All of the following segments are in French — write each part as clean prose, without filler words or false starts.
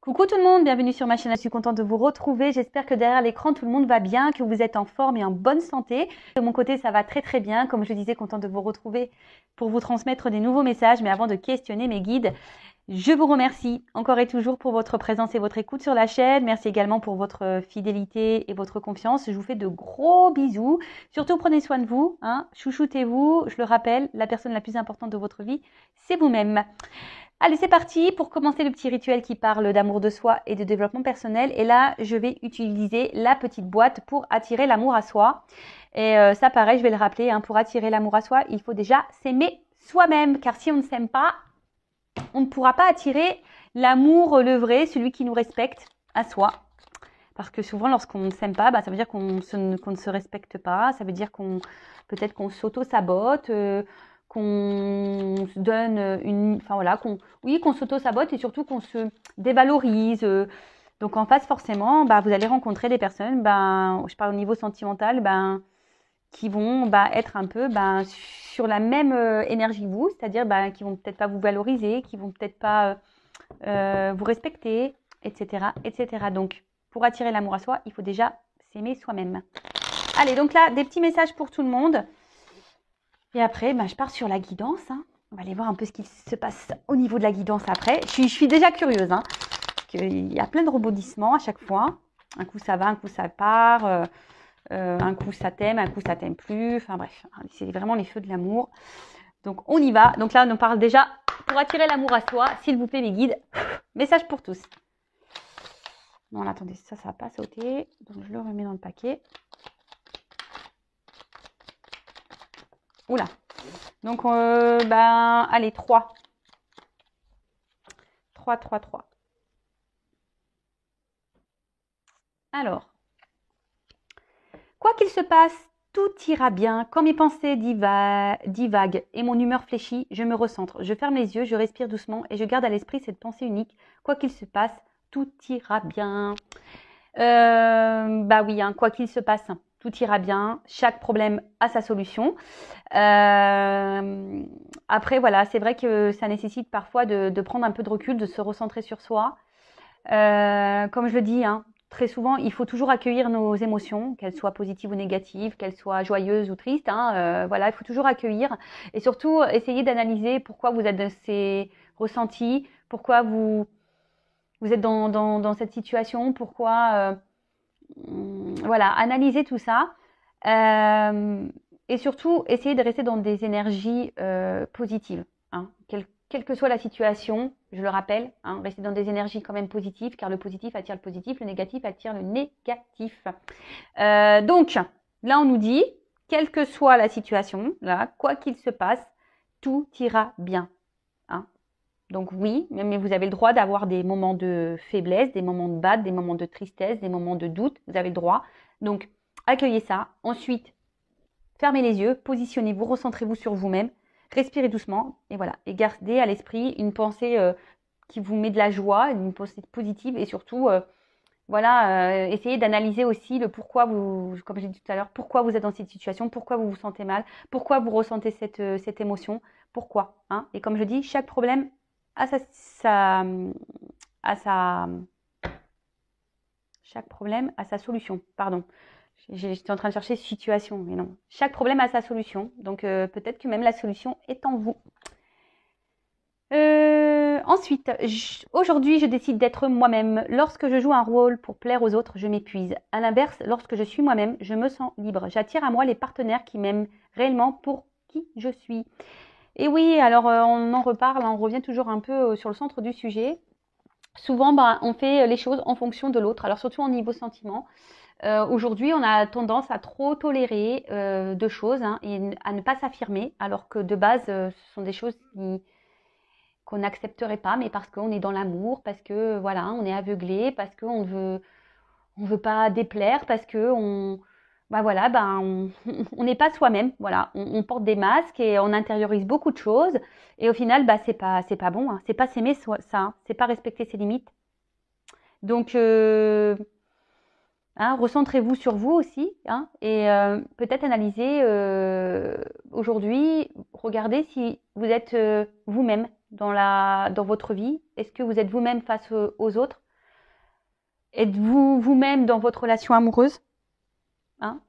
Coucou tout le monde, bienvenue sur ma chaîne. Je suis contente de vous retrouver. J'espère que derrière l'écran, tout le monde va bien, que vous êtes en forme et en bonne santé. De mon côté, ça va très très bien. Comme je disais, contente de vous retrouver pour vous transmettre des nouveaux messages. Mais avant de questionner mes guides, je vous remercie encore et toujours pour votre présence et votre écoute sur la chaîne. Merci également pour votre fidélité et votre confiance. Je vous fais de gros bisous. Surtout, prenez soin de vous, hein. Chouchoutez-vous. Je le rappelle, la personne la plus importante de votre vie, c'est vous-même. Allez, c'est parti pour commencer le petit rituel qui parle d'amour de soi et de développement personnel. Et là, je vais utiliser la petite boîte pour attirer l'amour à soi. Et ça, pareil, je vais le rappeler, hein, pour attirer l'amour à soi, il faut déjà s'aimer soi-même. Car si on ne s'aime pas, on ne pourra pas attirer l'amour, le vrai, celui qui nous respecte à soi. Parce que souvent, lorsqu'on ne s'aime pas, ça veut dire qu'on ne se respecte pas. Ça veut dire peut-être qu'on s'auto-sabote, qu'on se donne qu'on s'auto-sabote et surtout qu'on se dévalorise. Donc en face, forcément, vous allez rencontrer des personnes, je parle au niveau sentimental, qui vont être un peu sur la même énergie que vous, c'est-à-dire qui vont peut-être pas vous valoriser, qui vont peut-être pas vous respecter, etc., etc. Donc pour attirer l'amour à soi, il faut déjà s'aimer soi-même. Allez, donc là, des petits messages pour tout le monde. Et après, je pars sur la guidance, hein. On va aller voir un peu ce qui se passe au niveau de la guidance après. Je suis déjà curieuse, hein, parce qu'il y a plein de rebondissements à chaque fois. Un coup ça va, un coup ça part. Un coup ça t'aime, un coup ça t'aime plus. Enfin bref, c'est vraiment les feux de l'amour. Donc on y va. Donc là, on parle déjà pour attirer l'amour à soi. S'il vous plaît, mes guides. Message pour tous. Non, là, attendez, ça va pas sauter. Donc je le remets dans le paquet. Oula. Donc, allez, 3. 3, 3, 3. Alors, quoi qu'il se passe, tout ira bien. Quand mes pensées divaguent et mon humeur fléchit, je me recentre. Je ferme les yeux, je respire doucement et je garde à l'esprit cette pensée unique. Quoi qu'il se passe, tout ira bien. Oui, hein, quoi qu'il se passe, tout ira bien. Chaque problème a sa solution. Après, voilà, c'est vrai que ça nécessite parfois de prendre un peu de recul, de se recentrer sur soi. Comme je le dis, hein, très souvent, il faut toujours accueillir nos émotions, qu'elles soient positives ou négatives, qu'elles soient joyeuses ou tristes. Voilà, il faut toujours accueillir et surtout essayer d'analyser pourquoi vous êtes dans ces ressentis, pourquoi vous êtes dans cette situation, pourquoi... voilà, analyser tout ça. Et surtout, essayer de rester dans des énergies positives. Hein. Quelle que soit la situation, je le rappelle, hein, rester dans des énergies quand même positives, car le positif attire le positif, le négatif attire le négatif. Donc, là, on nous dit, quelle que soit la situation, là, quoi qu'il se passe, tout ira bien. Hein. Donc oui, mais vous avez le droit d'avoir des moments de faiblesse, des moments de bad, des moments de tristesse, des moments de doute. Vous avez le droit. Donc, accueillez ça. Ensuite, fermez les yeux, positionnez-vous, recentrez-vous sur vous-même, respirez doucement et voilà. Et gardez à l'esprit une pensée qui vous met de la joie, une pensée positive et surtout, essayez d'analyser aussi le pourquoi vous, comme j'ai dit tout à l'heure, pourquoi vous êtes dans cette situation, pourquoi vous vous sentez mal, pourquoi vous ressentez cette émotion, pourquoi. Hein. Et comme je dis, chaque problème a chaque problème a sa solution. Pardon. J'étais en train de chercher situation, mais non. Chaque problème a sa solution. Donc peut-être que même la solution est en vous. Ensuite, aujourd'hui, je décide d'être moi-même. Lorsque je joue un rôle pour plaire aux autres, je m'épuise. À l'inverse, lorsque je suis moi-même, je me sens libre. J'attire à moi les partenaires qui m'aiment réellement pour qui je suis. Et oui, alors on en reparle, on revient toujours un peu sur le centre du sujet. Souvent, on fait les choses en fonction de l'autre, alors surtout au niveau sentiment. Aujourd'hui, on a tendance à trop tolérer de choses et à ne pas s'affirmer, alors que de base, ce sont des choses qu'on n'accepterait pas, mais parce qu'on est dans l'amour, parce que voilà, on est aveuglé, parce qu'on veut pas déplaire, parce que on n'est pas soi-même, voilà, on porte des masques et on intériorise beaucoup de choses et au final, c'est pas bon, hein, c'est pas s'aimer ça, hein, c'est pas respecter ses limites. Donc recentrez-vous sur vous aussi, hein, et peut-être analyser aujourd'hui, regardez si vous êtes vous-même dans votre vie. Est-ce que vous êtes vous-même face aux autres? Êtes-vous vous-même dans votre relation amoureuse, hein,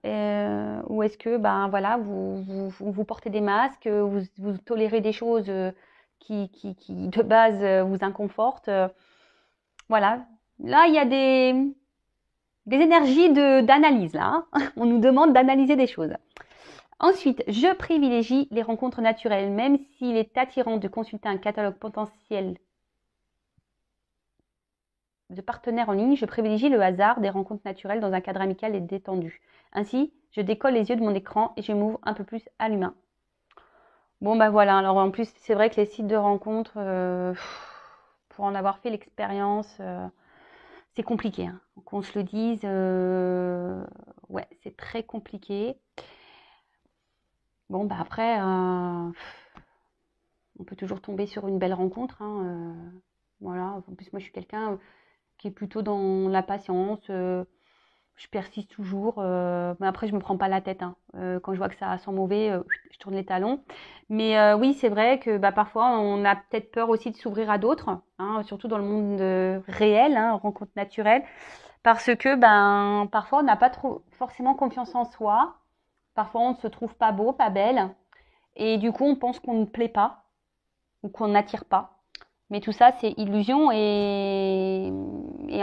ou est-ce que ben voilà, vous portez des masques, vous tolérez des choses qui de base vous inconfortent, voilà. Là, il y a des énergies d'analyse là, hein. On nous demande d'analyser des choses. Ensuite, je privilégie les rencontres naturelles, même s'il est attirant de consulter un catalogue potentiel de partenaires en ligne, je privilégie le hasard des rencontres naturelles dans un cadre amical et détendu. Ainsi, je décolle les yeux de mon écran et je m'ouvre un peu plus à l'humain. Bon, bah voilà, alors en plus, c'est vrai que les sites de rencontres, pour en avoir fait l'expérience, c'est compliqué, hein. Qu'on se le dise, ouais, c'est très compliqué. Bon, bah après, on peut toujours tomber sur une belle rencontre, hein, voilà. En plus, moi, je suis quelqu'un qui est plutôt dans la patience. Je persiste toujours. Mais après, je me prends pas la tête, hein. Quand je vois que ça sent mauvais, je tourne les talons. Mais oui, c'est vrai que bah, parfois, on a peut-être peur aussi de s'ouvrir à d'autres, hein, surtout dans le monde réel, hein, rencontre naturelle, parce que ben parfois, on n'a pas trop forcément confiance en soi. Parfois, on ne se trouve pas beau, pas belle, et du coup, on pense qu'on ne plaît pas ou qu'on n'attire pas. Mais tout ça, c'est illusion et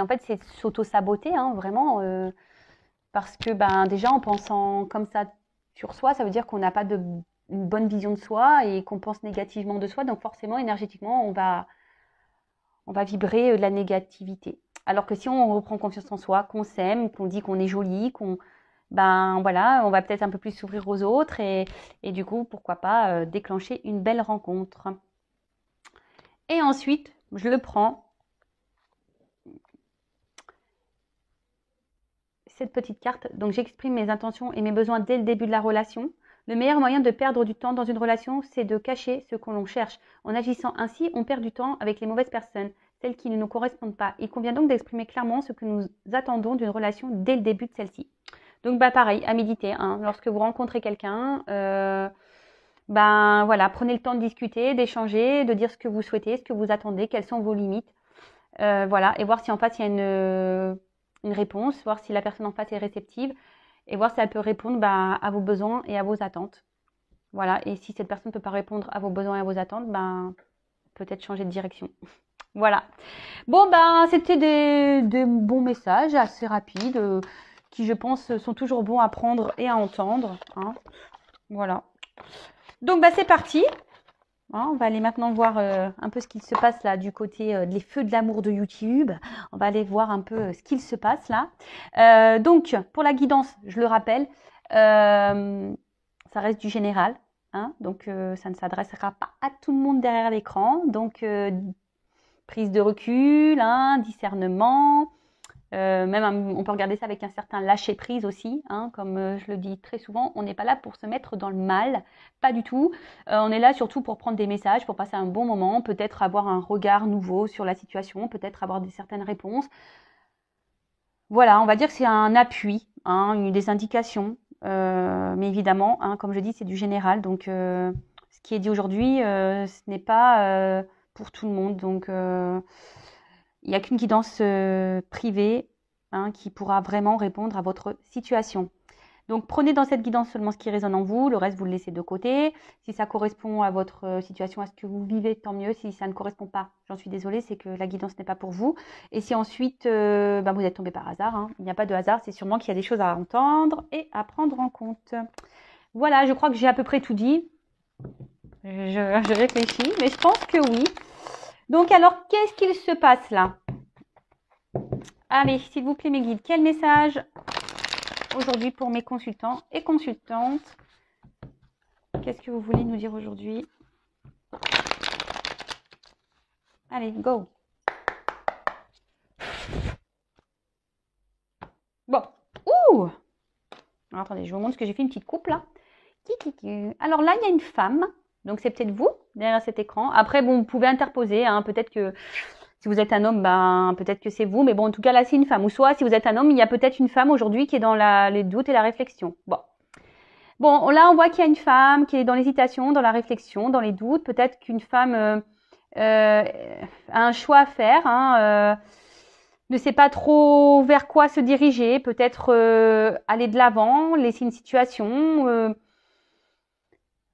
en fait, c'est s'auto-saboter, hein, vraiment. Parce que ben, déjà, en pensant comme ça sur soi, ça veut dire qu'on n'a pas une bonne vision de soi et qu'on pense négativement de soi. Donc forcément, énergétiquement, on va vibrer de la négativité. Alors que si on reprend confiance en soi, qu'on s'aime, qu'on dit qu'on est joli, ben voilà, on va peut-être un peu plus s'ouvrir aux autres et du coup, pourquoi pas déclencher une belle rencontre. Et ensuite, je le prends, cette petite carte. Donc, j'exprime mes intentions et mes besoins dès le début de la relation. Le meilleur moyen de perdre du temps dans une relation, c'est de cacher ce que l'on cherche. En agissant ainsi, on perd du temps avec les mauvaises personnes, celles qui ne nous correspondent pas. Il convient donc d'exprimer clairement ce que nous attendons d'une relation dès le début de celle-ci. Donc, bah, pareil, à méditer, hein. Lorsque vous rencontrez quelqu'un, ben voilà, prenez le temps de discuter, d'échanger, de dire ce que vous souhaitez, ce que vous attendez, quelles sont vos limites. Voilà, et voir si en face il y a une réponse, voir si la personne en face est réceptive et voir si elle peut répondre bah, à vos besoins et à vos attentes. Voilà, et si cette personne ne peut pas répondre à vos besoins et à vos attentes, ben, peut-être changer de direction. Voilà. Bon, ben, c'était des bons messages assez rapides qui, je pense, sont toujours bons à prendre et à entendre, hein. Voilà. Donc, bah, c'est parti. Hein, on va aller maintenant voir un peu ce qu'il se passe là du côté des feux de l'amour de YouTube. On va aller voir un peu ce qu'il se passe là. Donc, pour la guidance, je le rappelle, ça reste du général. Hein, donc, ça ne s'adressera pas à tout le monde derrière l'écran. Donc, prise de recul, hein, discernement. Même on peut regarder ça avec un certain lâcher prise aussi, hein, comme je le dis très souvent, on n'est pas là pour se mettre dans le mal, pas du tout. On est là surtout pour prendre des messages, pour passer un bon moment, peut-être avoir un regard nouveau sur la situation, peut-être avoir certaines réponses. Voilà, on va dire que c'est un appui, hein, des indications, mais évidemment, hein, comme je dis, c'est du général, donc ce qui est dit aujourd'hui, ce n'est pas pour tout le monde, donc il n'y a qu'une guidance privée, hein, qui pourra vraiment répondre à votre situation. Donc prenez dans cette guidance seulement ce qui résonne en vous, le reste vous le laissez de côté. Si ça correspond à votre situation, à ce que vous vivez, tant mieux. Si ça ne correspond pas, j'en suis désolée, c'est que la guidance n'est pas pour vous. Et si ensuite vous êtes tombé par hasard, hein, il n'y a pas de hasard, c'est sûrement qu'il y a des choses à entendre et à prendre en compte. Voilà, je crois que j'ai à peu près tout dit. Je réfléchis, mais je pense que oui. Donc alors, qu'est-ce qu'il se passe là? Allez, s'il vous plaît mes guides, quel message aujourd'hui pour mes consultants et consultantes? Qu'est-ce que vous voulez nous dire aujourd'hui? Allez, go! Bon. Ouh! Alors, attendez, je vous montre ce que j'ai fait, une petite coupe là. Alors là, il y a une femme. Donc, c'est peut-être vous, derrière cet écran. Après, bon, vous pouvez interposer, hein, peut-être que si vous êtes un homme, ben, peut-être que c'est vous. Mais bon, en tout cas, là, c'est une femme. Ou soit, si vous êtes un homme, il y a peut-être une femme aujourd'hui qui est dans les doutes et la réflexion. Bon, là, on voit qu'il y a une femme qui est dans l'hésitation, dans la réflexion, dans les doutes. Peut-être qu'une femme a un choix à faire, hein, ne sait pas trop vers quoi se diriger, peut-être aller de l'avant, laisser une situation,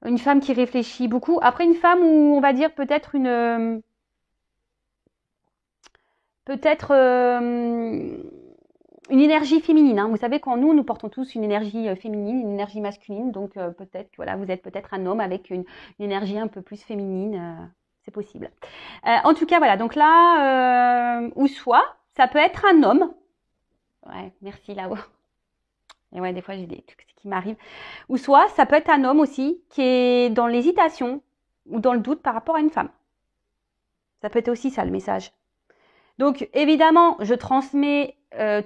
une femme qui réfléchit beaucoup. Après, une femme où on va dire peut-être une énergie féminine. Hein. Vous savez, quand nous portons tous une énergie féminine, une énergie masculine, donc peut-être que voilà, vous êtes peut-être un homme avec une énergie un peu plus féminine, c'est possible. En tout cas, voilà, donc là, ou soit, ça peut être un homme. Ouais, merci là-haut. Et ouais, des fois, j'ai des trucs qui m'arrivent. Ou soit, ça peut être un homme aussi qui est dans l'hésitation ou dans le doute par rapport à une femme. Ça peut être aussi ça, le message. Donc, évidemment, je transmets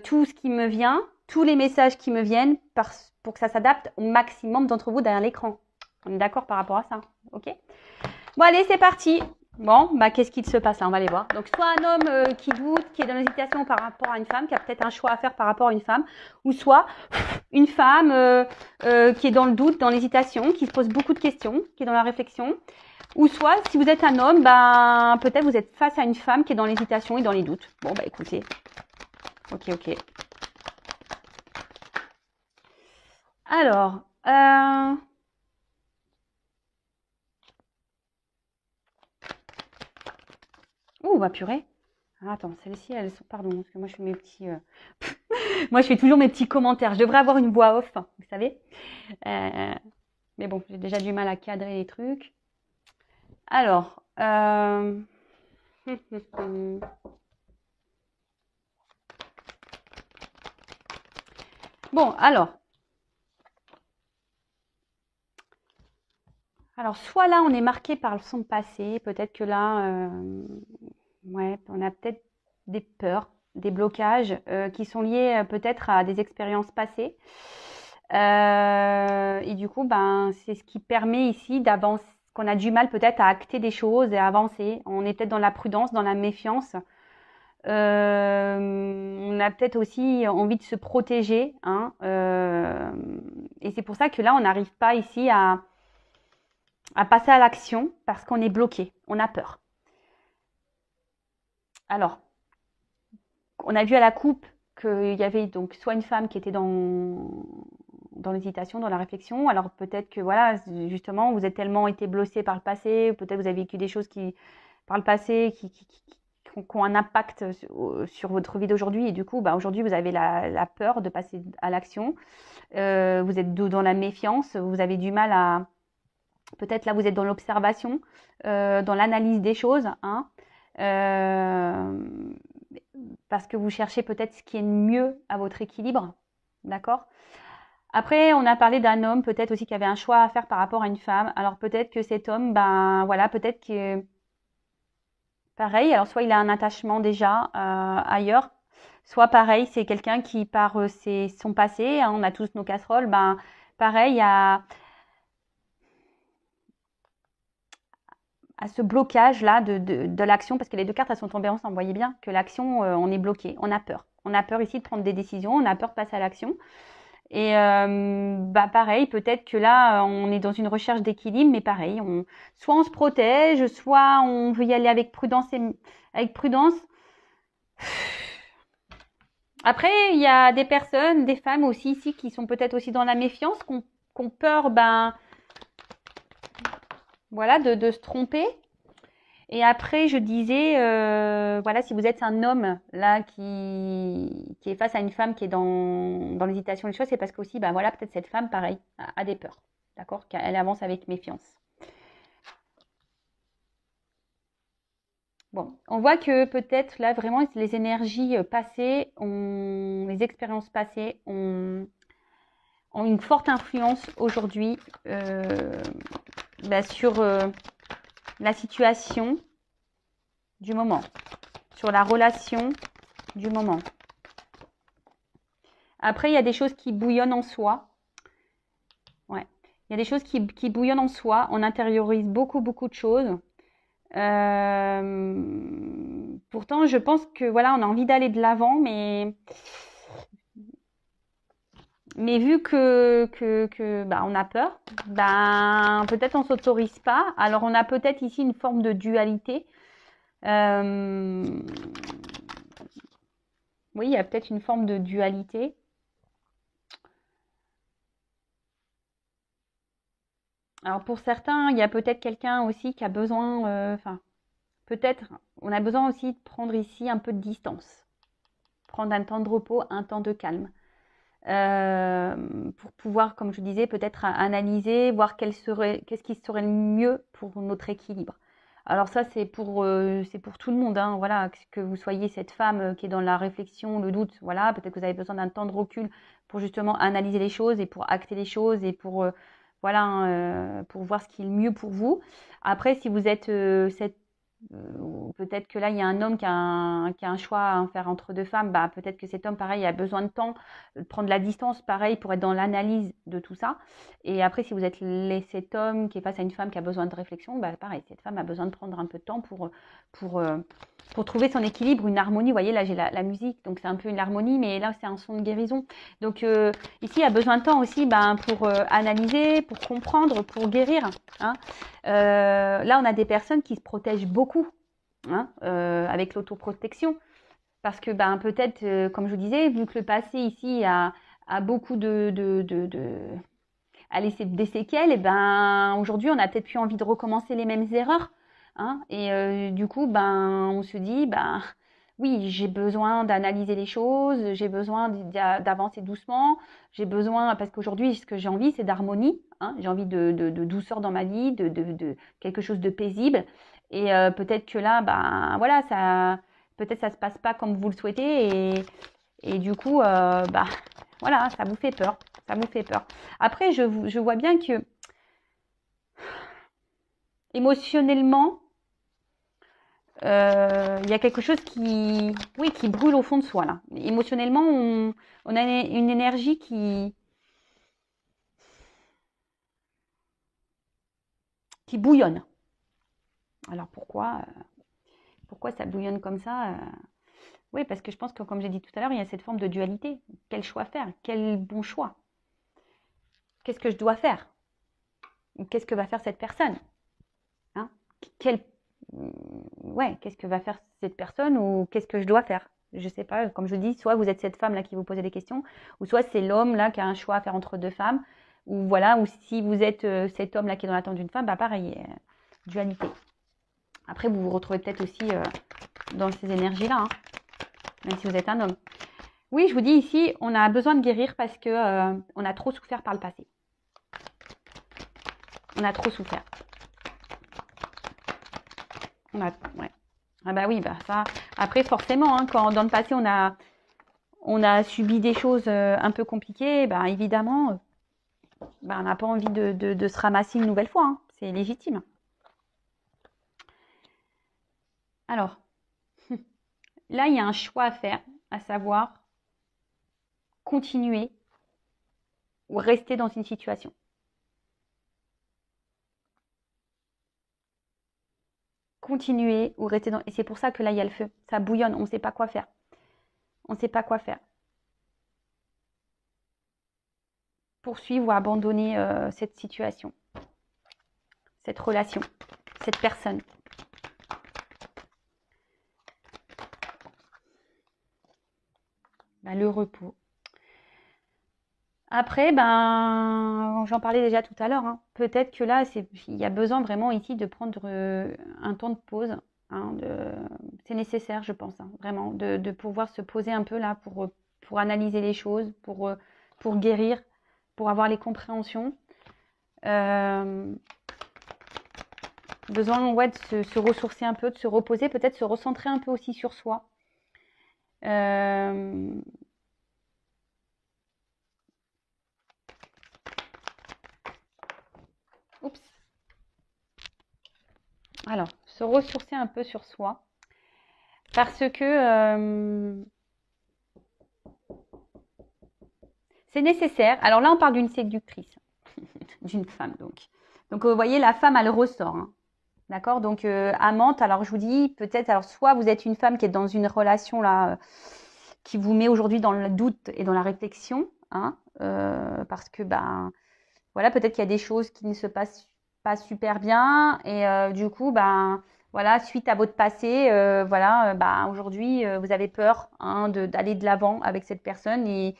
tout ce qui me vient, tous les messages qui me viennent pour que ça s'adapte au maximum d'entre vous derrière l'écran. On est d'accord par rapport à ça, ok? Bon, allez, c'est parti. Bon, bah, qu'est-ce qui se passe là? On va aller voir. Donc, soit un homme qui doute, qui est dans l'hésitation par rapport à une femme, qui a peut-être un choix à faire par rapport à une femme, ou soit une femme qui est dans le doute, dans l'hésitation, qui se pose beaucoup de questions, qui est dans la réflexion. Ou soit, si vous êtes un homme, ben, peut-être vous êtes face à une femme qui est dans l'hésitation et dans les doutes. Bon, bah écoutez. Ok. Alors, ouh, bah purée. Ah, attends, celles-ci, elles sont... Pardon, parce que moi, je fais mes petits... Moi, je fais toujours mes petits commentaires. Je devrais avoir une voix off, vous savez. Mais bon, j'ai déjà du mal à cadrer les trucs. Alors, bon, alors, soit là, on est marqué par son passé. Peut-être que là, ouais, on a peut-être des peurs, des blocages qui sont liés peut-être à des expériences passées. Et du coup, ben, c'est ce qui permet ici d'avancer, qu'on a du mal peut-être à acter des choses et à avancer. On est peut-être dans la prudence, dans la méfiance. On a peut-être aussi envie de se protéger. Hein, et c'est pour ça que là, on n'arrive pas ici à passer à l'action parce qu'on est bloqué, on a peur. Alors, on a vu à la coupe qu'il y avait donc soit une femme qui était dans l'hésitation, dans la réflexion. Alors peut-être que voilà, justement, vous êtes tellement été blessé par le passé, peut-être vous avez vécu des choses qui, par le passé, qui ont un impact sur votre vie d'aujourd'hui. Et du coup, bah, aujourd'hui, vous avez la peur de passer à l'action. Vous êtes dans la méfiance, vous avez du mal à... Peut-être là, vous êtes dans l'observation, dans l'analyse des choses, hein, parce que vous cherchez peut-être ce qui est mieux à votre équilibre, d'accord? Après, on a parlé d'un homme peut-être aussi qui avait un choix à faire par rapport à une femme. Alors peut-être que cet homme, ben voilà, peut-être que pareil. Alors soit il a un attachement déjà ailleurs, soit pareil, c'est quelqu'un qui par son passé, hein, on a tous nos casseroles, ben pareil à ce blocage là de l'action, parce que les deux cartes elles sont tombées ensemble. Vous voyez bien que l'action, on est bloqué, on a peur. On a peur ici de prendre des décisions, on a peur de passer à l'action. Et bah pareil, peut-être que là, on est dans une recherche d'équilibre, mais pareil, soit on se protège, soit on veut y aller avec prudence. Après, il y a des personnes, des femmes aussi ici, qui sont peut-être aussi dans la méfiance, qui ont peur, ben, voilà, de se tromper. Et après, je disais, voilà, si vous êtes un homme là qui est face à une femme qui est dans l'hésitation des choses, c'est parce qu'aussi, ben voilà, peut-être cette femme, pareil, a des peurs, d'accord, qu'elle avance avec méfiance. Bon, on voit que peut-être là vraiment les énergies passées, les expériences passées ont une forte influence aujourd'hui sur la situation du moment, sur la relation du moment. Après, il y a des choses qui bouillonnent en soi. Ouais. Il y a des choses qui bouillonnent en soi. On intériorise beaucoup de choses. Pourtant, je pense que voilà, on a envie d'aller de l'avant, mais vu que bah, on a peur, ben peut-être on s'autorise pas. Alors on a peut-être ici une forme de dualité. Oui, il y a peut-être une forme de dualité. Alors pour certains, il y a peut-être quelqu'un aussi qui a besoin, enfin, peut-être, on a besoin aussi de prendre ici un peu de distance, prendre un temps de repos, un temps de calme, pour pouvoir, comme je disais, peut-être analyser, voir qu'est-ce qui serait le mieux pour notre équilibre. Alors ça, c'est pour tout le monde, hein, voilà, que vous soyez cette femme qui est dans la réflexion, le doute, voilà, peut-être que vous avez besoin d'un temps de recul pour justement analyser les choses et pour acter les choses et pour, voilà, hein, pour voir ce qui est le mieux pour vous. Après, si vous êtes peut-être que là, il y a un homme qui a un choix à faire entre deux femmes, bah, peut-être que cet homme, pareil, a besoin de temps, de prendre la distance, pareil, pour être dans l'analyse de tout ça. Et après, si vous êtes cet homme qui est face à une femme qui a besoin de réflexion, bah, pareil, cette femme a besoin de prendre un peu de temps pour, euh, pour trouver son équilibre, une harmonie. Vous voyez, là, j'ai la musique, donc c'est un peu une harmonie, mais là, c'est un son de guérison. Donc, ici, il y a besoin de temps aussi ben, pour analyser, pour comprendre, pour guérir. Hein. Là, on a des personnes qui se protègent beaucoup hein, avec l'autoprotection. Parce que ben, peut-être, comme je vous disais, vu que le passé ici a beaucoup a laissé des séquelles, et ben, aujourd'hui, on a peut-être plus envie de recommencer les mêmes erreurs. Hein, et du coup, ben, on se dit, ben, oui, j'ai besoin d'analyser les choses, j'ai besoin d'avancer doucement, j'ai besoin, parce qu'aujourd'hui, ce que j'ai envie, c'est d'harmonie, hein, j'ai envie de douceur dans ma vie, de quelque chose de paisible. Et peut-être que là, ben, voilà, peut-être ça se passe pas comme vous le souhaitez, et du coup, bah, voilà, ça vous fait peur, ça vous fait peur. Après, je vois bien que émotionnellement, il y a quelque chose oui, qui brûle au fond de soi là. Émotionnellement, on a une énergie qui bouillonne. Alors pourquoi ça bouillonne comme ça Oui, parce que je pense que comme j'ai dit tout à l'heure, il y a cette forme de dualité. Quel choix faire? Quel bon choix? Qu'est-ce que je dois faire? Qu'est-ce que va faire cette personne? Hein quel, ouais, qu'est-ce que va faire cette personne ou qu'est-ce que je dois faire? Je sais pas, comme je dis, soit vous êtes cette femme-là qui vous posez des questions, ou soit c'est l'homme-là qui a un choix à faire entre deux femmes, ou voilà, ou si vous êtes cet homme-là qui est dans l'attente d'une femme, bah pareil, dualité. Après, vous vous retrouvez peut-être aussi dans ces énergies-là, hein, même si vous êtes un homme. Oui, je vous dis ici, on a besoin de guérir parce que on a trop souffert par le passé. On a trop souffert. Ouais. Ah bah oui, bah ça. Après, forcément, hein, quand dans le passé on a subi des choses un peu compliquées, bah évidemment, bah, on n'a pas envie de se ramasser une nouvelle fois. Hein. C'est légitime. Alors, là, il y a un choix à faire, à savoir continuer ou rester dans une situation. Continuer ou rester dans... Et c'est pour ça que là, il y a le feu. Ça bouillonne, on ne sait pas quoi faire. On ne sait pas quoi faire. Poursuivre ou abandonner cette situation, cette relation, cette personne. Ben, le repos. Après, ben, j'en parlais déjà tout à l'heure. Hein. Peut-être que là, il y a besoin vraiment ici de prendre un temps de pause. Hein, c'est nécessaire, je pense, hein, vraiment, de pouvoir se poser un peu là pour analyser les choses, pour guérir, pour avoir les compréhensions. Besoin ouais, de se ressourcer un peu, de se reposer, peut-être se recentrer un peu aussi sur soi. Oups. Alors, se ressourcer un peu sur soi. Parce que c'est nécessaire. Alors là, on parle d'une séductrice, d'une femme donc. Donc, vous voyez, la femme, elle ressort. Hein. D'accord. Donc, amante, alors je vous dis, peut-être, alors soit vous êtes une femme qui est dans une relation là, qui vous met aujourd'hui dans le doute et dans la réflexion. Hein, parce que, ben, voilà, peut-être qu'il y a des choses qui ne se passent pas super bien. Et du coup, ben, voilà, suite à votre passé, voilà, bah, aujourd'hui, vous avez peur hein, d'aller de l'avant avec cette personne et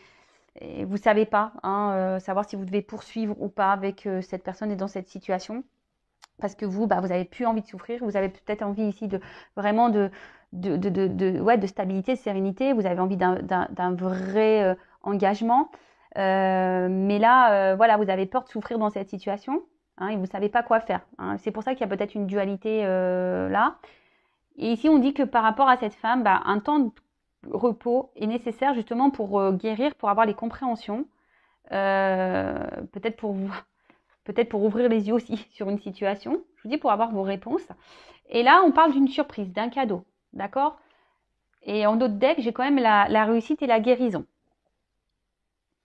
vous savez pas, hein, savoir si vous devez poursuivre ou pas avec cette personne et dans cette situation. Parce que vous, bah, vous avez plus envie de souffrir, vous avez peut-être envie ici de vraiment ouais, de stabilité, de sérénité, vous avez envie d'un vrai engagement. Mais là, voilà, vous avez peur de souffrir dans cette situation hein, et vous ne savez pas quoi faire. Hein. C'est pour ça qu'il y a peut-être une dualité là. Et ici, on dit que par rapport à cette femme, bah, un temps de repos est nécessaire justement pour guérir, pour avoir les compréhensions, peut-être pour vous, peut-être pour ouvrir les yeux aussi sur une situation. Je vous dis pour avoir vos réponses. Et là, on parle d'une surprise, d'un cadeau, d'accord? Et en d'autres decks, j'ai quand même la réussite et la guérison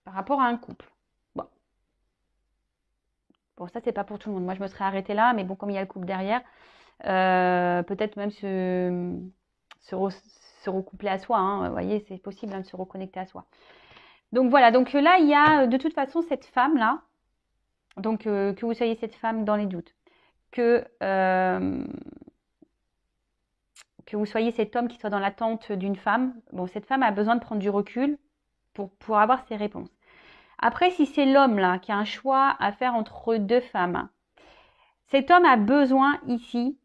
par rapport à un couple. Bon, bon ça, c'est pas pour tout le monde. Moi, je me serais arrêtée là, mais bon, comme il y a le couple derrière, peut-être même se recoupler à soi. Hein. Vous voyez, c'est possible hein, de se reconnecter à soi. Donc voilà, donc là, il y a de toute façon cette femme-là, donc que vous soyez cette femme dans les doutes, que vous soyez cet homme qui soit dans l'attente d'une femme, bon, cette femme a besoin de prendre du recul pour avoir ses réponses. Après, si c'est l'homme là qui a un choix à faire entre deux femmes, cet homme a besoin ici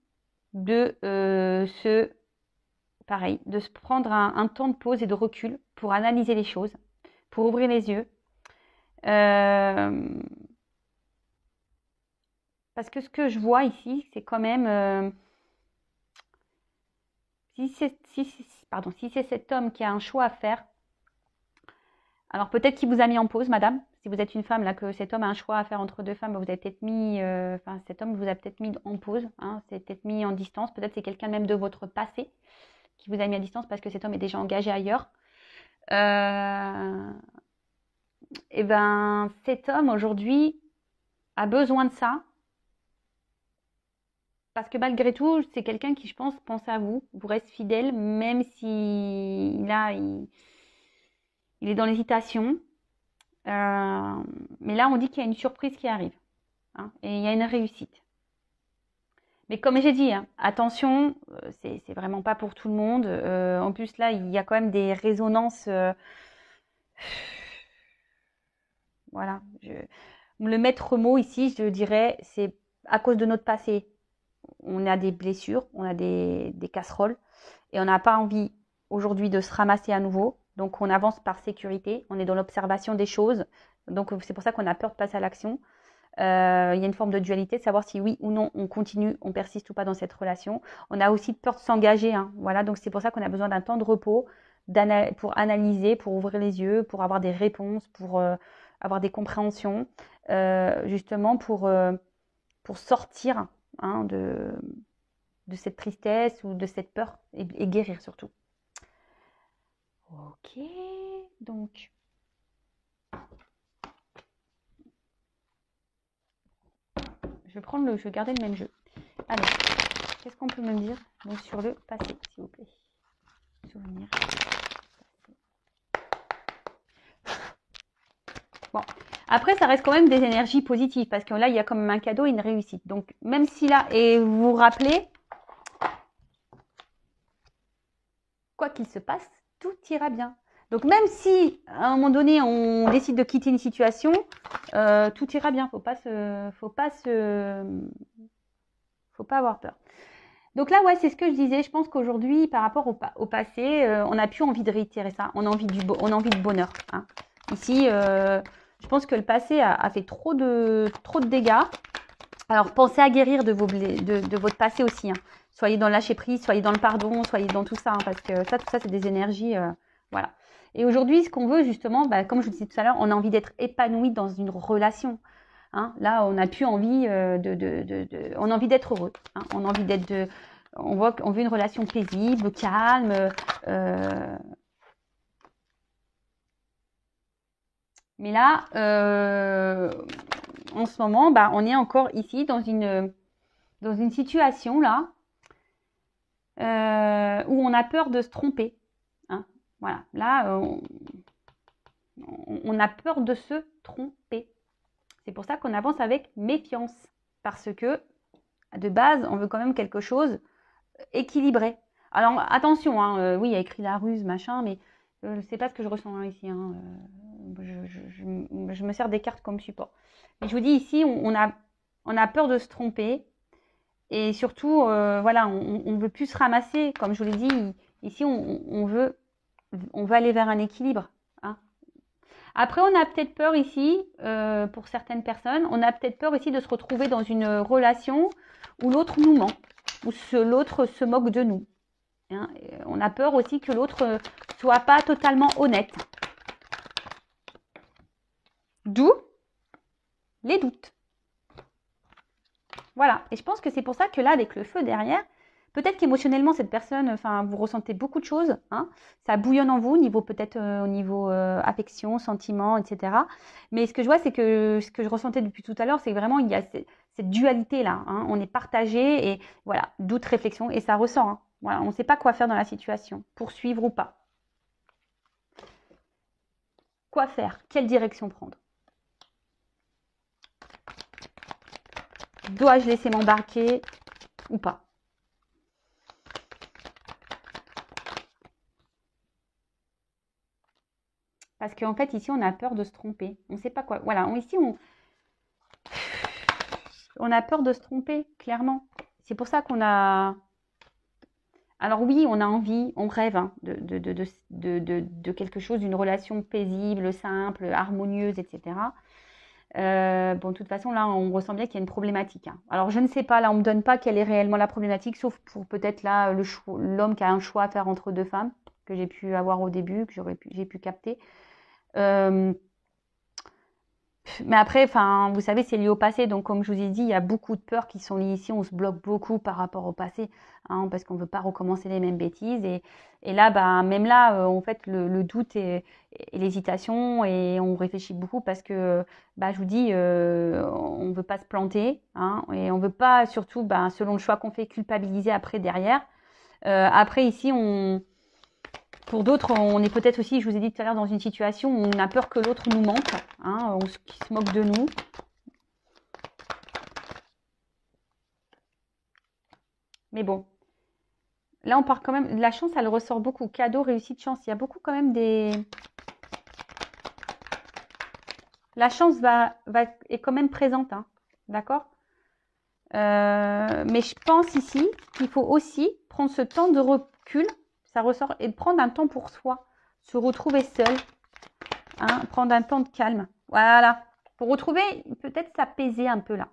de de se prendre un temps de pause et de recul pour analyser les choses, pour ouvrir les yeux. Parce que ce que je vois ici, c'est quand même... si c'est cet homme qui a un choix à faire, alors peut-être qu'il vous a mis en pause, madame. Si vous êtes une femme, là, que cet homme a un choix à faire entre deux femmes, vous avez peut-être mis... cet homme vous a peut-être mis en pause, hein, c'est peut-être mis en distance. Peut-être c'est quelqu'un même de votre passé qui vous a mis à distance parce que cet homme est déjà engagé ailleurs. Et ben, cet homme, aujourd'hui, a besoin de ça. Parce que malgré tout, c'est quelqu'un qui, je pense à vous, vous reste fidèle, même si là, il est dans l'hésitation. Mais là, on dit qu'il y a une surprise qui arrive. Hein, et il y a une réussite. Mais comme j'ai dit, hein, attention, c'est vraiment pas pour tout le monde. En plus, là, il y a quand même des résonances. Voilà. Le maître mot ici, je dirais, c'est à cause de notre passé. On a des blessures, on a des casseroles. Et on n'a pas envie aujourd'hui de se ramasser à nouveau. Donc, on avance par sécurité. On est dans l'observation des choses. Donc, c'est pour ça qu'on a peur de passer à l'action. Il y a une forme de dualité, de savoir si oui ou non on continue, on persiste ou pas dans cette relation. On a aussi peur de s'engager. Hein. Voilà, donc c'est pour ça qu'on a besoin d'un temps de repos pour analyser, pour ouvrir les yeux, pour avoir des réponses, pour avoir des compréhensions, justement pour sortir hein, de cette tristesse ou de cette peur et guérir surtout. Ok, donc... je vais garder le même jeu. Alors, qu'est-ce qu'on peut me dire donc, sur le passé, s'il vous plaît? Souvenir. Bon, après, ça reste quand même des énergies positives parce que là, il y a comme un cadeau et une réussite. Donc, même si là, et vous vous rappelez, quoi qu'il se passe, tout ira bien. Donc, même si à un moment donné, on décide de quitter une situation, tout ira bien. Faut pas avoir peur. Donc là, ouais, c'est ce que je disais. Je pense qu'aujourd'hui, par rapport au passé, on n'a plus envie de réitérer ça. On a envie de bonheur. Hein. Ici, je pense que le passé a fait trop de dégâts. Alors, pensez à guérir de votre passé aussi. Hein. Soyez dans le lâcher prise, soyez dans le pardon, soyez dans tout ça. Hein, parce que tout ça, c'est des énergies. Voilà. Et aujourd'hui, ce qu'on veut, justement, comme je vous disais tout à l'heure, on a envie d'être épanoui dans une relation. Hein, là, on n'a plus envie on a envie d'être heureux. Hein, on a envie on veut une relation paisible, calme. Mais là, en ce moment, on est encore ici dans une situation là où on a peur de se tromper. Hein, voilà. Là, on a peur de se tromper. C'est pour ça qu'on avance avec méfiance. Parce que, de base, on veut quand même quelque chose équilibré. Alors attention, hein, oui, il y a écrit la ruse, machin, mais c'est pas ce que je ressens hein, ici. Hein. Je me sers des cartes comme support. Mais je vous dis ici, on a peur de se tromper. Et surtout, voilà, on veut plus se ramasser. Comme je vous l'ai dit, ici, on veut aller vers un équilibre. Hein. Après, on a peut-être peur ici, pour certaines personnes, on a peut-être peur ici de se retrouver dans une relation où l'autre nous ment, où l'autre se moque de nous. Hein. On a peur aussi que l'autre soit pas totalement honnête. D'où les doutes. Voilà. Et je pense que c'est pour ça que là, avec le feu derrière, peut-être qu'émotionnellement, cette personne, enfin, vous ressentez beaucoup de choses. Hein. Ça bouillonne en vous, peut-être au niveau affection, sentiment, etc. Mais ce que je vois, c'est que ce que je ressentais depuis tout à l'heure, c'est que vraiment, il y a cette dualité-là. Hein. On est partagé et voilà, doute, réflexion, et ça ressort. Hein. Voilà, on ne sait pas quoi faire dans la situation, poursuivre ou pas. Quoi faire? Quelle direction prendre? Dois-je laisser m'embarquer ou pas? Parce qu'en fait, ici, on a peur de se tromper. On ne sait pas quoi. Voilà, ici, on a peur de se tromper, clairement. C'est pour ça qu'on a... Alors oui, on a envie, on rêve hein, de quelque chose, d'une relation paisible, simple, harmonieuse, etc. Bon, de toute façon, là, on ressent bien qu'il y a une problématique. Hein. Alors, je ne sais pas, là, on ne me donne pas quelle est réellement la problématique, sauf pour peut-être là, l'homme qui a un choix à faire entre deux femmes, que j'ai pu avoir au début, que j'ai pu capter. Mais après, enfin, vous savez, c'est lié au passé. Donc, comme je vous ai dit, il y a beaucoup de peurs qui sont liées ici. On se bloque beaucoup par rapport au passé, hein, parce qu'on ne veut pas recommencer les mêmes bêtises. Et là, bah, même là, en fait, le doute et l'hésitation, et on réfléchit beaucoup parce que, bah, je vous dis, on ne veut pas se planter, hein, et on ne veut pas, surtout, bah, selon le choix qu'on fait, culpabiliser après derrière. Après, ici, pour d'autres, on est peut-être aussi, je vous ai dit tout à l'heure, dans une situation où on a peur que l'autre nous mente, hein, qu'il se moque de nous. Mais bon, là on part quand même, la chance elle ressort beaucoup, cadeau, réussite, chance, il y a beaucoup quand même des... La chance est quand même présente, hein, d'accord mais je pense ici qu'il faut aussi prendre ce temps de recul, ça ressort, et prendre un temps pour soi, se retrouver seul, hein, prendre un temps de calme. Voilà. Pour retrouver, peut-être s'apaiser un peu là.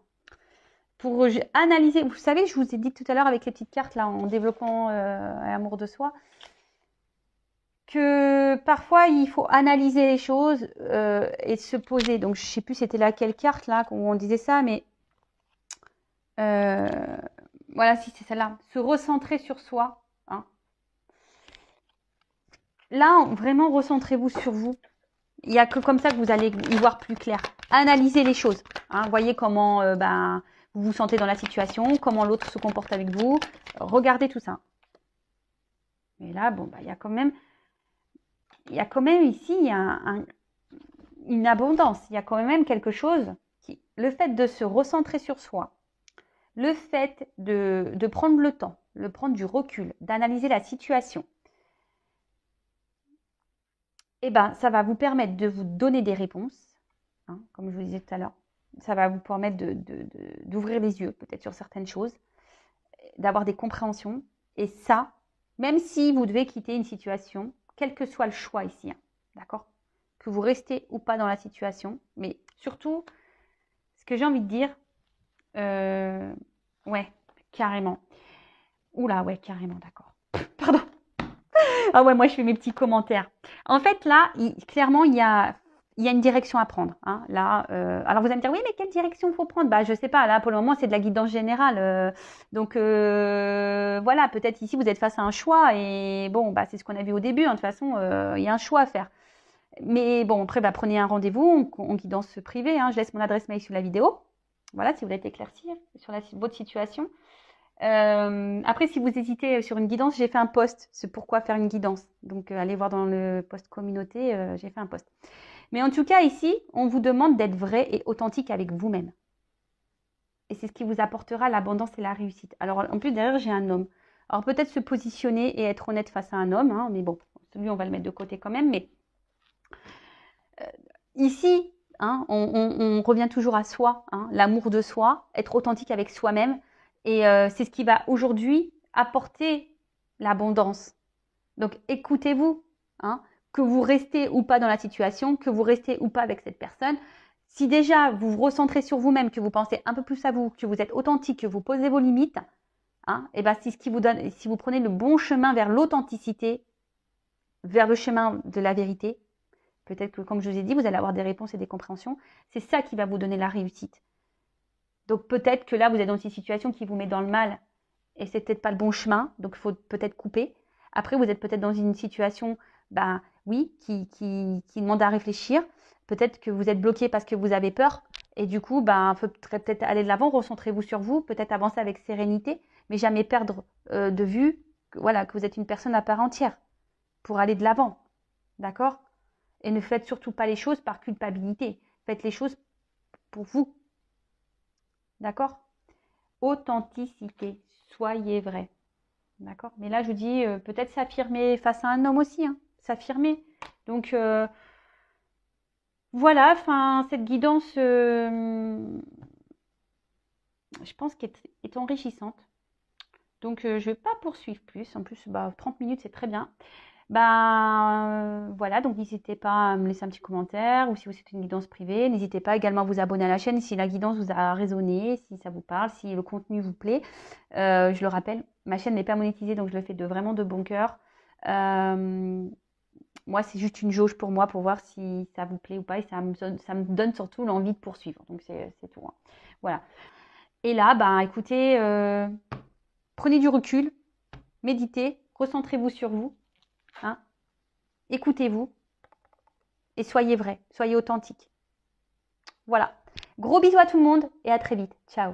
Pour analyser, vous savez, je vous ai dit tout à l'heure avec les petites cartes là, en développant l'amour de soi, que parfois il faut analyser les choses et se poser. Donc je ne sais plus c'était laquelle carte là où on disait ça, mais voilà, si c'est celle-là. Se recentrer sur soi. Hein. Là, vraiment, recentrez-vous sur vous. Il n'y a que comme ça que vous allez y voir plus clair. Analysez les choses. Hein. Voyez comment vous vous sentez dans la situation, comment l'autre se comporte avec vous. Regardez tout ça. Et là, bon, bah, il y a quand même ici une abondance. Il y a quand même quelque chose le fait de se recentrer sur soi, le fait de prendre le temps, de prendre du recul, d'analyser la situation, eh ben, ça va vous permettre de vous donner des réponses, hein, comme je vous disais tout à l'heure. Ça va vous permettre d'ouvrir les yeux peut-être sur certaines choses, d'avoir des compréhensions. Et ça, même si vous devez quitter une situation, quel que soit le choix ici, hein, d'accord, que vous restez ou pas dans la situation, mais surtout, ce que j'ai envie de dire, ouais, carrément. Oula, ouais, carrément, d'accord. Pardon. Ah ouais, moi je fais mes petits commentaires. En fait, là, clairement, il y a une direction à prendre. Hein. Là, alors vous allez me dire, oui, mais quelle direction il faut prendre? Bah, je sais pas. Là, pour le moment, c'est de la guidance générale. Donc voilà, peut-être ici vous êtes face à un choix et bon, bah c'est ce qu'on a vu au début. Hein. De toute façon, il y a un choix à faire. Mais bon, après, bah, prenez un rendez-vous en guidance privée. Hein. Je laisse mon adresse mail sous la vidéo. Voilà, si vous voulez éclaircir sur votre situation. Après, si vous hésitez sur une guidance, j'ai fait un post, c'est pourquoi faire une guidance. Donc, allez voir dans le post communauté, j'ai fait un post. Mais en tout cas, ici, on vous demande d'être vrai et authentique avec vous-même. Et c'est ce qui vous apportera l'abondance et la réussite. Alors, en plus, derrière, j'ai un homme. Alors peut-être se positionner et être honnête face à un homme, hein, mais bon, celui on va le mettre de côté quand même. Mais ici, hein, on revient toujours à soi, hein, l'amour de soi, être authentique avec soi-même. Et c'est ce qui va aujourd'hui apporter l'abondance. Donc écoutez-vous, hein, que vous restez ou pas dans la situation, que vous restez ou pas avec cette personne. Si déjà vous vous recentrez sur vous-même, que vous pensez un peu plus à vous, que vous êtes authentique, que vous posez vos limites, hein, et ben c'est ce qui vous donne, si vous prenez le bon chemin vers l'authenticité, vers le chemin de la vérité, peut-être que comme je vous ai dit, vous allez avoir des réponses et des compréhensions. C'est ça qui va vous donner la réussite. Donc peut-être que là, vous êtes dans une situation qui vous met dans le mal et c'est peut-être pas le bon chemin, donc il faut peut-être couper. Après, vous êtes peut-être dans une situation, ben oui, qui demande à réfléchir. Peut-être que vous êtes bloqué parce que vous avez peur et du coup, ben, il faudrait peut-être aller de l'avant, recentrez-vous sur vous, peut-être avancer avec sérénité, mais jamais perdre de vue que, voilà, que vous êtes une personne à part entière pour aller de l'avant, d'accord? Et ne faites surtout pas les choses par culpabilité. Faites les choses pour vous, d'accord? Authenticité, soyez vrai. D'accord. Mais là, je vous dis, peut-être s'affirmer face à un homme aussi, hein, s'affirmer. Donc, voilà, enfin, cette guidance, je pense qu'elle est enrichissante. Donc, je ne vais pas poursuivre plus. En plus, 30 minutes, c'est très bien. Voilà, donc n'hésitez pas à me laisser un petit commentaire ou si vous souhaitez une guidance privée. N'hésitez pas également à vous abonner à la chaîne si la guidance vous a résonné, si ça vous parle, si le contenu vous plaît. Je le rappelle, ma chaîne n'est pas monétisée, donc je le fais vraiment de bon cœur. Moi, c'est juste une jauge pour moi pour voir si ça vous plaît ou pas et ça me donne surtout l'envie de poursuivre. Donc, c'est tout, hein. Voilà. Et là, écoutez, prenez du recul, méditez, recentrez-vous sur vous. Hein, écoutez-vous et soyez vrai, soyez authentique. Voilà. Gros bisous à tout le monde et à très vite. Ciao.